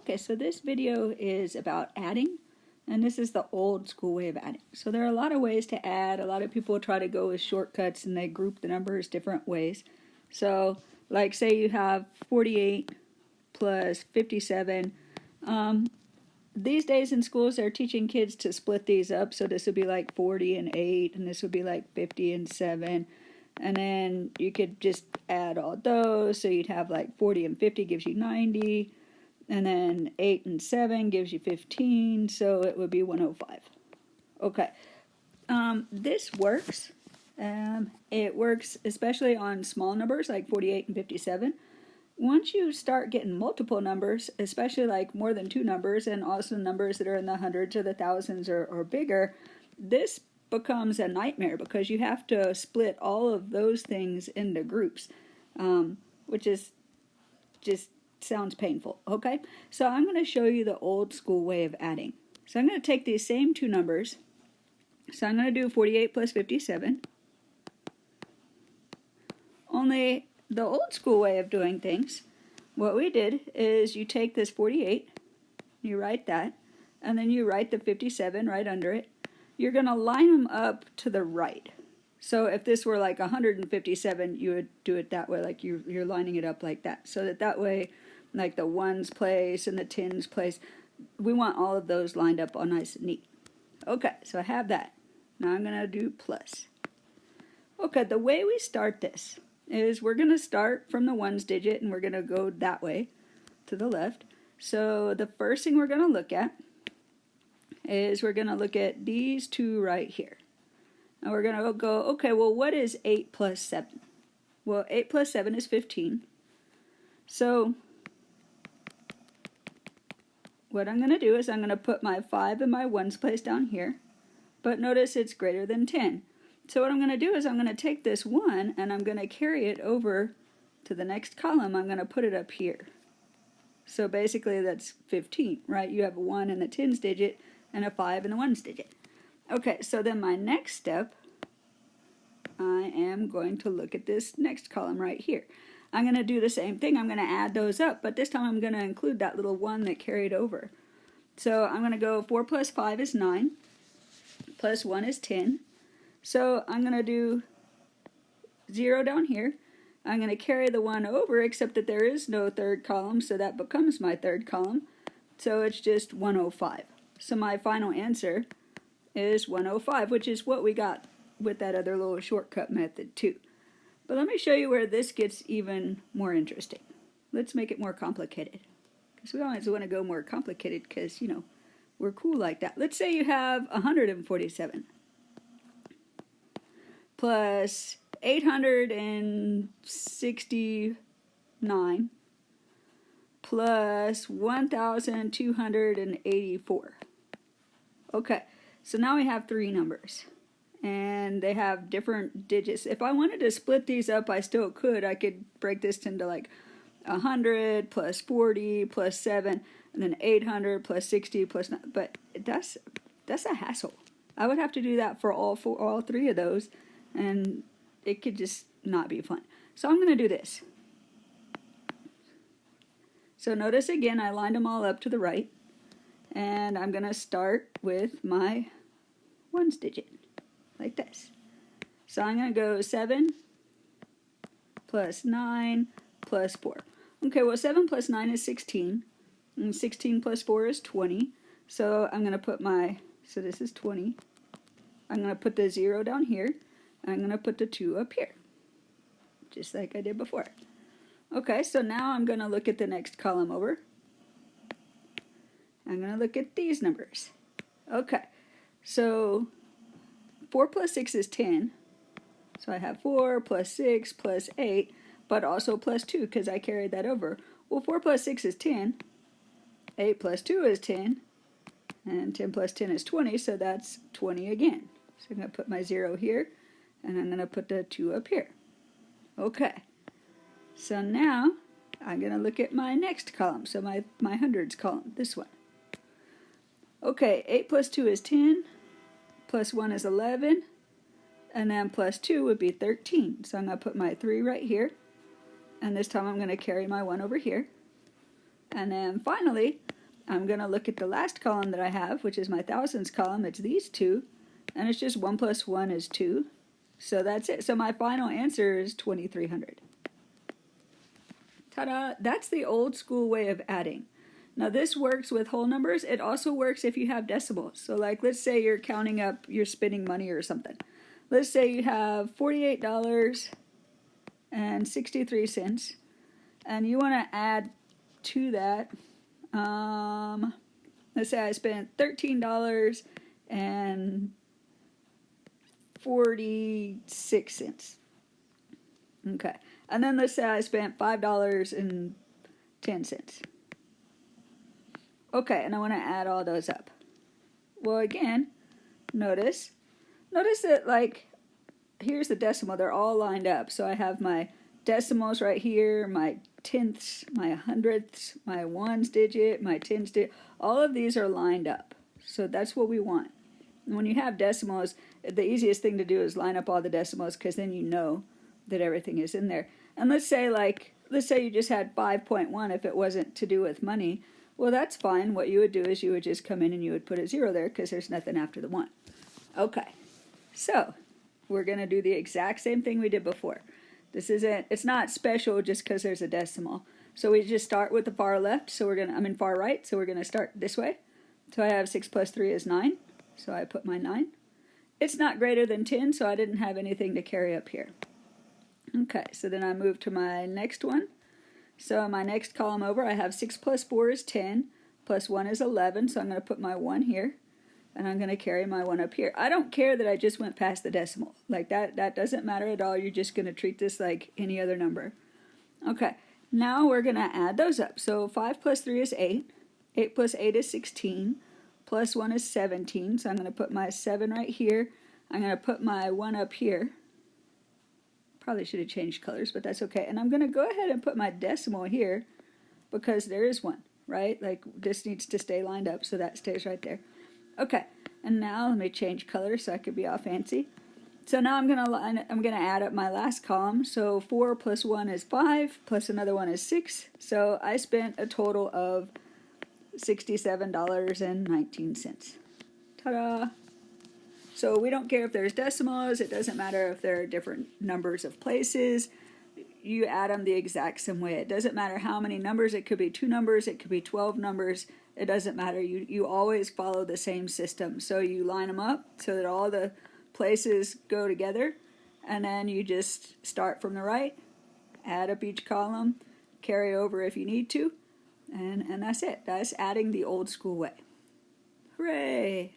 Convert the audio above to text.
Okay, so this video is about adding, and this is the old school way of adding. So there are a lot of ways to add. A lot of people try to go with shortcuts and they group the numbers different ways. So like say you have 48 plus 57. These days in schools they're teaching kids to split these up. So this would be like 40 and 8, and this would be like 50 and 7. And then you could just add all those. So you'd have like 40 and 50 gives you 90. And then 8 and 7 gives you 15, so it would be 105. Okay, this works. It works especially on small numbers like 48 and 57. Once you start getting multiple numbers, especially like more than 2 numbers, and also numbers that are in the hundreds or the thousands or bigger, this becomes a nightmare because you have to split all of those things into groups, which is just sounds painful. Okay, so I'm going to show you the old school way of adding. So I'm going to take these same 2 numbers. So I'm going to do 48 plus 57. Only the old school way of doing things, what we did is you take this 48, you write that, and then you write the 57 right under it. You're going to line them up to the right. So if this were like 157, you would do it that way, like you're lining it up like that. So that way, like the ones place and the tens place, we want all of those lined up all nice and neat. Okay, so I have that. Now I'm going to do plus. Okay, the way we start this is we're going to start from the ones digit and we're going to go that way to the left. So the first thing we're going to look at is we're going to look at these 2 right here. And we're going to go, okay, well, what is 8 plus 7? Well, 8 plus 7 is 15. So what I'm going to do is I'm going to put my 5 in my ones place down here. But notice it's greater than 10. So what I'm going to do is I'm going to take this 1 and I'm going to carry it over to the next column. I'm going to put it up here. So basically that's 15, right? You have a 1 in the tens digit and a 5 in the ones digit. Okay, so then my next step, I am going to look at this next column right here. I'm going to do the same thing. I'm going to add those up, but this time I'm going to include that little 1 that carried over. So I'm going to go 4 plus 5 is 9, plus 1 is 10. So I'm going to do 0 down here. I'm going to carry the 1 over, except that there is no third column, so that becomes my third column. So it's just 105. So my final answer is 105, which is what we got with that other little shortcut method too. But let me show you where this gets even more interesting. Let's make it more complicated. Because we always want to go more complicated because, you know, we're cool like that. Let's say you have 147 plus 869 plus 1,284. Okay, so now we have 3 numbers. And they have different digits. If I wanted to split these up, I still could. I could break this into like 100 plus 40 plus 7, and then 800 plus 60 plus 9. But that's a hassle. I would have to do that for all 3 of those, and it could just not be fun. So I'm going to do this. So notice again, I lined them all up to the right, and I'm going to start with my ones digit. Like this. So I'm going to go 7 plus 9 plus 4. Okay, well 7 plus 9 is 16. And 16 plus 4 is 20. So I'm going to put so this is 20. I'm going to put the 0 down here. I'm going to put the 2 up here. Just like I did before. Okay, so now I'm going to look at the next column over. I'm going to look at these numbers. Okay, so 4 plus 6 is 10. So I have 4 plus 6 plus 8, but also plus 2 because I carried that over. Well, 4 plus 6 is 10. 8 plus 2 is 10. And 10 plus 10 is 20, so that's 20 again. So I'm going to put my 0 here, and I'm going to put the 2 up here. Okay. So now I'm going to look at my next column, so my hundreds column, this one. Okay, 8 plus 2 is 10. Plus 1 is 11, and then plus 2 would be 13. So I'm going to put my 3 right here, and this time I'm going to carry my 1 over here. And then finally, I'm going to look at the last column that I have, which is my thousands column. It's these two, and it's just 1 plus 1 is 2. So that's it. So my final answer is 2300. Ta-da! That's the old school way of adding. Now this works with whole numbers. It also works if you have decimals. So like, let's say you're counting up, you're spending money or something. Let's say you have $48.63, and you want to add to that, let's say I spent $13.46. Okay, and then let's say I spent $5.10. Okay, and I want to add all those up. Well, again, notice that, like, here's the decimal. They're all lined up. So I have my decimals right here, my tenths, my hundredths, my ones digit, my tens digit. All of these are lined up. So that's what we want. And when you have decimals, the easiest thing to do is line up all the decimals, because then you know that everything is in there. And let's say you just had 5.1 if it wasn't to do with money. Well, that's fine. What you would do is you would just come in and you would put a 0 there, because there's nothing after the 1. Okay, so we're going to do the exact same thing we did before. It's not special just because there's a decimal. So we just start with the far left. So I'm in far right, so we're going to start this way. So I have 6 plus 3 is 9. So I put my 9. It's not greater than 10, so I didn't have anything to carry up here. Okay, so then I move to my next one. So my next column over, I have 6 plus 4 is 10, plus 1 is 11, so I'm going to put my 1 here, and I'm going to carry my 1 up here. I don't care that I just went past the decimal. Like, that doesn't matter at all. You're just going to treat this like any other number. Okay, now we're going to add those up. So 5 plus 3 is 8, 8 plus 8 is 16, plus 1 is 17, so I'm going to put my 7 right here. I'm going to put my 1 up here. Probably should have changed colors, but that's okay. And I'm going to go ahead and put my decimal here, because there is one, right? Like, this needs to stay lined up, so that stays right there. Okay, and now let me change colors so I could be all fancy. So now I'm going to add up my last column. So 4 plus 1 is 5, plus another 1 is 6. So I spent a total of $67.19. Ta-da! So we don't care if there's decimals. It doesn't matter if there are different numbers of places. You add them the exact same way. It doesn't matter how many numbers. It could be 2 numbers. It could be 12 numbers. It doesn't matter. You always follow the same system. So you line them up so that all the places go together. And then you just start from the right, add up each column, carry over if you need to. And that's it. That's adding the old school way. Hooray!